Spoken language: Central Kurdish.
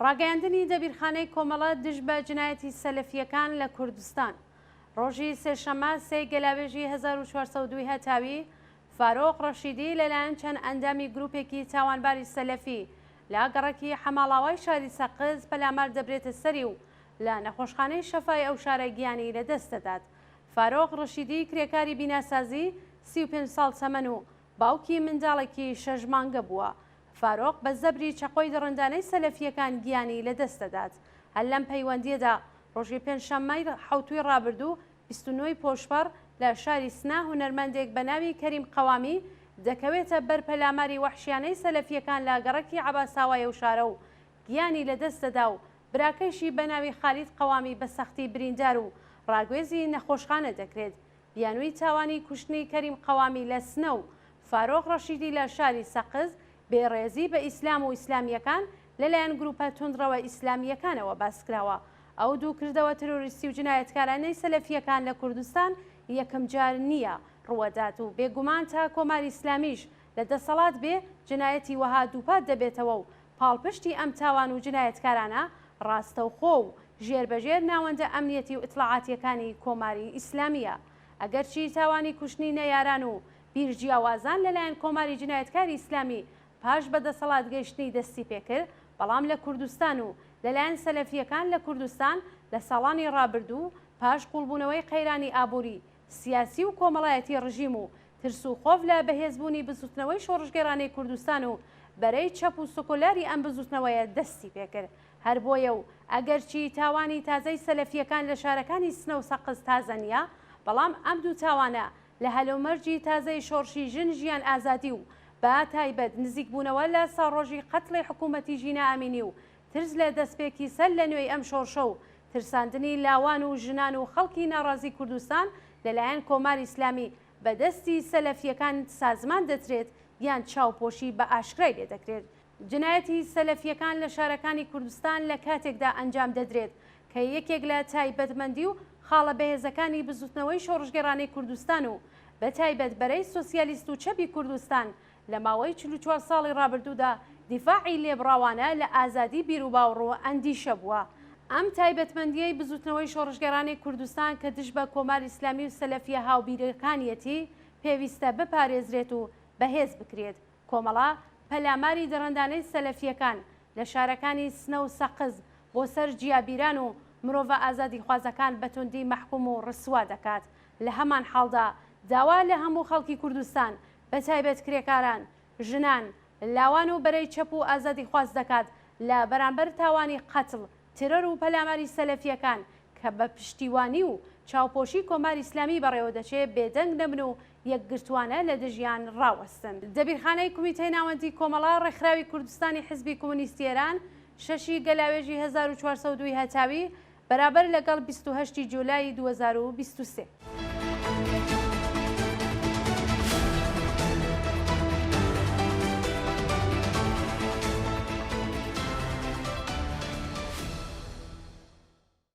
ڕاگەیاندنی دەبیرخانەی کۆمەڵە دژ بە جنایەتی سەلەفیەکان لە کوردستان. ڕۆژی سێشەممە 3 گەلاوێژی 1402 هەتاوی فارۆق ڕەشیدی لەلایەن چەند ئەندامی گروپێکی تاوانباری سەلەفی لە گەڕێکی حەماڵاوای شاری سەقز پەلامار دەبرێتە سەری و لە نەخۆشخانەی شەفای ئەو شارە گیانی لەدەست دەدات. فارۆق ڕەشیدی کرێکاری بیناسازی 35 ساڵ تەمەن و باوکی منداڵێکی 6 مانگە بووە. فارۆق بە زەبری چەقۆی دڕندانەی سەلەفیەکان گیانی لەدەست دەدات. هەر لەم پەیوەندیەدا ڕۆژی پێنجشەممەی حوتوی ڕابردوو 29 پۆشپەر لە شاری سنا هونەرمەندێک بە ناوی کەریم قەوامی دەکەوێتە بەر پەلاماری وەحشیانەی سەلەفیەکان لە گەڕەکی عەباساوای ئەو شارە و گیانی لەدەست دەدا و براکەیشی بە ناوی خالید قەوامی بە سەختی بریندار و ڕاگوێزی نەخۆشخانە دەکرێت. بیانووی تاوانی کوشتنی کەریم قەوامی لە سنە و فارۆق ڕەشیدی لە شاری سەقز بێڕێزی بە ئیسلام و ئیسلامیەکان لەلایەن گروپە توندڕەوە ئیسلامیەکانەوە باسکراوە. ئەو دوو کردەوە تەرۆریستی و جنایەتکارانەی سەلەفیەکان لە کوردستان یەکەم جار نییە ڕوەدات و بێگومان تا کۆماری ئیسلامیش لە دەسەڵات بێ جنایەتی وەها دووپات دەبێتەوە و پاڵپشتی ئەم تاوان و جنایەتکارانە ڕاستەوخۆ و ژێربەژێر ناوەندە ئەمنیەتی و ئیطلاعاتیەکانی کۆماری ئیسلامیە. ئەگەرچی تاوانی کوشتنی نەیاران و بیرجیاوازان لەلایەن کۆماری جنایەتکاری ئیسلامی پاش بەدەسەڵات گەیشتنی دەستی پێکرد، بەڵام لە کوردستان و لەلایەن سەلەفیەکان لە کوردستان لە ساڵانی ڕابردوو پاش قوڵبوونەوەی قەیرانی ئابووری سیاسی و کۆمەڵایەتی ڕژیم و ترس و خۆف لە بەهێزبوونی بزوتنەوەی شۆڕژگەرانەی کوردستان و بەرەی چەپ و سکۆلاری ئەم بزوتنەوەیە دەستی پێکرد. هەر بۆیە و ئەگەرچی تاوانی تازەی سەلەفیەکان لە شارەکانی سنە و سەقز تازە نیە، بەڵام ئەم دوو تاوانە لە هەلومەرجی تازەی شۆڕشی ژن ژیان ئازادی و با تایبەت نزیک بوونەوە لە ساڕۆژی قەتڵی حکوومەتی ژینە ئامینی و ترس لە دەستپێکی سەر لە نوێی ئەم شۆڕشە و ترساندنی لاوان و ژنان و خەڵکی ناڕازی کوردستان لەلایەن کۆماری ئیسلامی بەدەستی سەلەفیەکان سازمان دەدرێت یان چاوپۆشی بە ئاشکرای لێ دەکرێت. جنایەتی سەلەفیەکان لە شارەکانی کوردستان لە کاتێکدا ئەنجام دەدرێت کە یەکێک لە تایبەتمەندی و خاڵە بەهێزەکانی بزوتنەوەی شۆڕژگەرانەی کوردستان و بە تایبەت بەرەی سۆسیالیست و چەپی کوردستان لە ماوەی 44 ساڵی ڕابردوودا دیفاعی لێبڕاوانە لە ئازادی بیر و باوەڕ ئەندیشە بووە. ئەم تایبەتمەندیەی بزوتنەوەی شۆڕژگەرانی کوردستان کە دژ بە کۆماری ئیسلامی و سەلەفیە هاوبیرەکانیەتی پێویستە بپارێزرێت و بەهێز بکرێت. کۆمەڵە پەلاماری دەڕەندانەی سەلەفیەکان لە شارەکانی سنە و سەقز بۆ سەر جیابیران و مرۆڤە ئازادی خوازەکان بەتوندی مەحکوم و ڕسوا دەکات. لە هەمان حاڵدا داوا لە هەموو خەڵکی کوردستان بە تایبەت کرێکاران، ژنان، لاوان و بەرەی چەپ و ئازادی خواز دەکات لە بەرامبەر تاوانی قەتڵ، ترۆر و پەلاماری سەلەفیەکان کە بە پشتیوانی و چاوپۆشی کۆماری ئیسلامی بەڕێوە دەچێت بێدەنگ نەبن و یەکگرتوانە لە دژیان ڕاوەستن. دەبیرخانەی کومیتەی ناوەندی کۆمەڵە ڕێکخراوی کوردستانی حزبی کۆمونیستی ئێران 6 گەلاوێژی 1402 هەتاوی بەرابەر لەگەڵ 28 جوولای 2023.